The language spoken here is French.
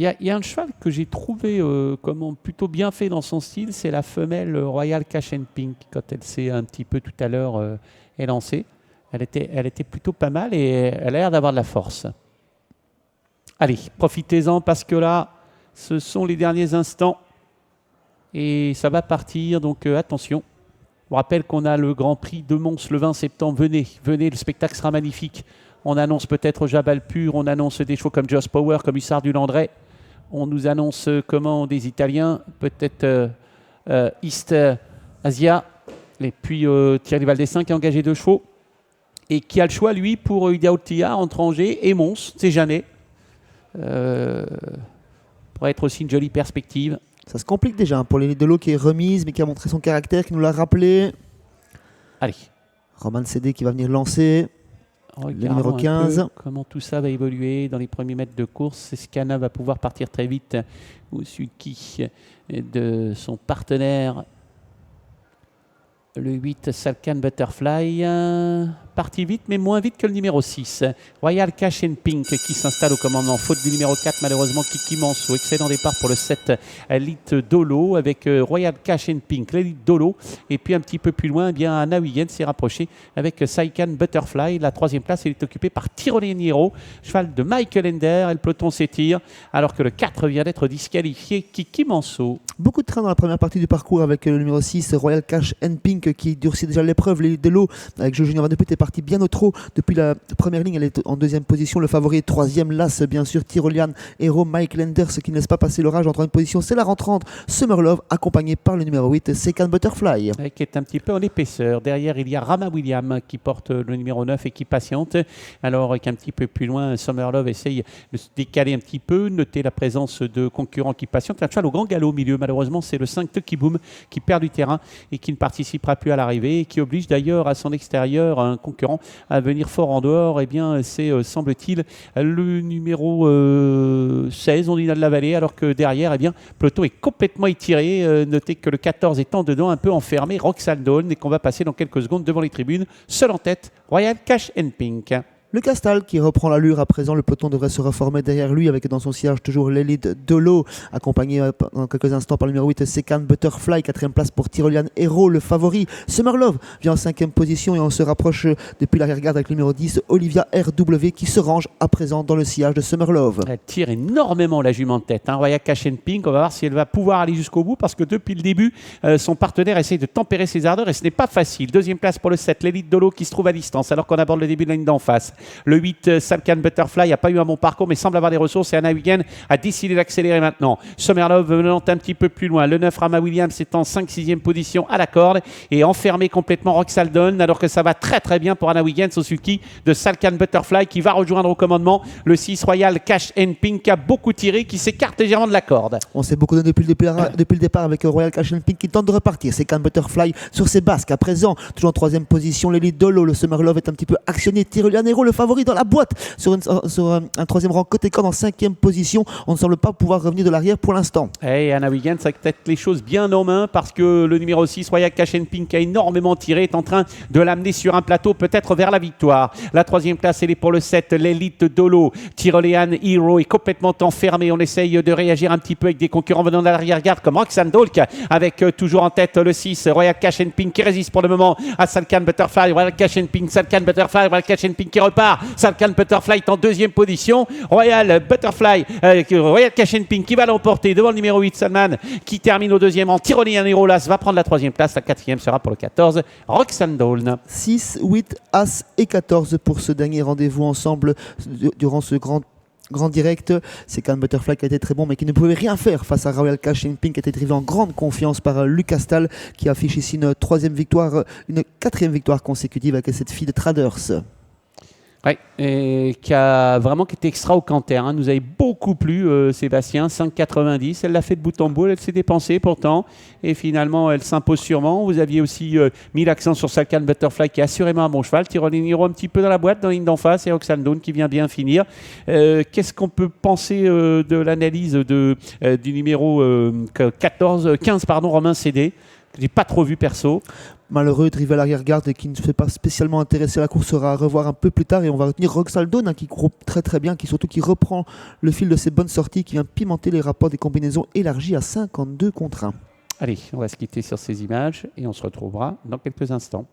Il y a un cheval que j'ai trouvé plutôt bien fait dans son style, c'est la femelle Royal Cash and Pink. Quand elle s'est un petit peu tout à l'heure élancée, elle était plutôt pas mal et elle a l'air d'avoir de la force. Allez, profitez-en parce que là, ce sont les derniers instants et ça va partir, donc attention. Je vous rappelle qu'on a le Grand Prix de Mons le 20 septembre. Venez, le spectacle sera magnifique. On annonce peut-être Jabal Pur, on annonce des chevaux comme Just Power, comme Hussard du Landré. On nous annonce des Italiens, peut-être East Asia. Et puis Thierry Valdessin qui a engagé 2 chevaux. Et qui a le choix, lui, pour Idaotia entre Angers et Mons. C'est jamais. Pourrait être aussi une jolie perspective. Ça se complique déjà pour l'élite de l'eau qui est remise, mais qui a montré son caractère, qui nous l'a rappelé. Allez. Roman Cédé qui va venir lancer. Le numéro 15. Comment tout ça va évoluer dans les premiers mètres de course. Scana va pouvoir partir très vite au-dessus de son partenaire. Le 8, Salcan Butterfly, parti vite, mais moins vite que le numéro 6. Royal Cash and Pink qui s'installe au commandement. Faute du numéro 4, malheureusement, Kiki Manso. Excellent départ pour le 7, Elite Dolo, avec Royal Cash and Pink, l'Elite Dolo. Et puis un petit peu plus loin, Anna Huygen s'est rapproché avec Salcan Butterfly. La 3e place, elle est occupée par Tiroleniero, cheval de Michael Ender. Et le peloton s'étire, alors que le 4 vient d'être disqualifié, Kiki Manso. Beaucoup de train dans la première partie du parcours avec le numéro 6, Royal Cash and Pink, qui durcit déjà l'épreuve. L'élite de l'eau avec Joe Junior Van de Putte est parti bien au trot depuis la première ligne. Elle est en 2e position. Le favori est 3e, Las, bien sûr, Tyrolian Hero, Mike Lenders qui ne laisse pas passer l'orage. En 3e position, c'est la rentrante Summer Love, accompagné par le numéro 8, Second Butterfly. Qui est un petit peu en épaisseur. Derrière, il y a Rama William qui porte le numéro 9 et qui patiente. Alors qu'un petit peu plus loin, Summer Love essaye de se décaler un petit peu, noter la présence de concurrents qui patientent. Un cheval au grand galop au milieu. Malheureusement, c'est le 5 Tucky Boom qui perd du terrain et qui ne participera plus à l'arrivée et qui oblige d'ailleurs à son extérieur un concurrent à venir fort en dehors. Eh bien, c'est, semble-t-il, le numéro 16, on dit de la vallée, alors que derrière, eh bien, le peloton est complètement étiré. Notez que le 14 étant dedans, un peu enfermé, Roxane Dawn, et qu'on va passer dans quelques secondes devant les tribunes. Seul en tête, Royal Cash and Pink. Le Castal qui reprend l'allure à présent, le peloton devrait se reformer derrière lui avec dans son sillage toujours l'élite de l'eau, accompagné dans quelques instants par le numéro 8, Second Butterfly, 4e place pour Tyrolian Hero, le favori. Summer Love vient en 5e position et on se rapproche depuis l'arrière-garde avec le numéro 10, Olivia RW, qui se range à présent dans le sillage de Summer Love. Elle tire énormément la jument de tête, Royal Cash and Pink. On va voir si elle va pouvoir aller jusqu'au bout parce que depuis le début, son partenaire essaye de tempérer ses ardeurs et ce n'est pas facile. 2e place pour le 7, l'élite de l'eau qui se trouve à distance alors qu'on aborde le début de la ligne d'en face. Le 8, Salcan Butterfly n'a pas eu un bon parcours mais semble avoir des ressources et Anna Huygen a décidé d'accélérer maintenant. Summerlove venant un petit peu plus loin. Le 9, Rama Williams est en 5-6e position à la corde et enfermé complètement Roxane Dawn, alors que ça va très très bien pour Anna Huygen au sulky de Salcan Butterfly qui va rejoindre au commandement le 6 Royal Cash and Pink qui a beaucoup tiré, qui s'écarte légèrement de la corde. On s'est beaucoup donné depuis le départ avec Royal Cash and Pink qui tente de repartir. C'est Salcan Butterfly sur ses basques à présent, toujours en 3e position. L'élite Dolo, le Summerlove est un petit peu actionné. Tyrolian Hero, le favori dans la boîte sur un 3e rang côté corde en 5e position. On ne semble pas pouvoir revenir de l'arrière pour l'instant. Et Anna Huygen, ça a peut-être les choses bien en main parce que le numéro 6 Royal Cash and Pink a énormément tiré, est en train de l'amener sur un plateau peut-être vers la victoire. La 3e place elle est pour le 7, l'élite Dolo. Tyrolian Hero est complètement enfermé. On essaye de réagir un petit peu avec des concurrents venant de l'arrière-garde comme Roxane Dolk avec toujours en tête le 6 Royal Cash and Pink qui résiste pour le moment à Salcan Butterfly. Royal Cash and Pink, Salcan Butterfly, Royal Cash and Pink qui repart. Salcan Butterfly est en 2e position. Royal Butterfly, Royal Cash and Pink qui va l'emporter devant le numéro 8 Salman qui termine au 2e rang. Tyrolian Hero Las va prendre la 3e place. La 4e sera pour le 14 Roxane Dawn. 6, 8, As et 14 pour ce dernier rendez-vous ensemble durant ce grand direct. C'est Salcan Butterfly qui a été très bon mais qui ne pouvait rien faire face à Royal Cash and Pink qui a été drivé en grande confiance par Lucas Stahl qui affiche ici une 4e victoire consécutive avec cette fille de Traders. Oui, et qui a vraiment été extra au canter. Nous avait beaucoup plu, Sébastien, 5,90. Elle l'a fait de bout en bout, elle s'est dépensée pourtant. Et finalement, elle s'impose sûrement. Vous aviez aussi mis l'accent sur Salcan Butterfly, qui est assurément un bon cheval. Tyrolian Hero un petit peu dans la boîte, dans la ligne d'en face. Et Roxane Dawn qui vient bien finir. Qu'est-ce qu'on peut penser de l'analyse du numéro 15, Romain Cédé? que j'ai pas trop vu perso. Malheureux, Drivel arrière-garde et qui ne se fait pas spécialement intéresser à la course sera à revoir un peu plus tard. Et on va retenir Roxal Dawn qui court très très bien, qui reprend le fil de ses bonnes sorties, qui vient pimenter les rapports des combinaisons élargies à 52 contre 1. Allez, on va se quitter sur ces images et on se retrouvera dans quelques instants.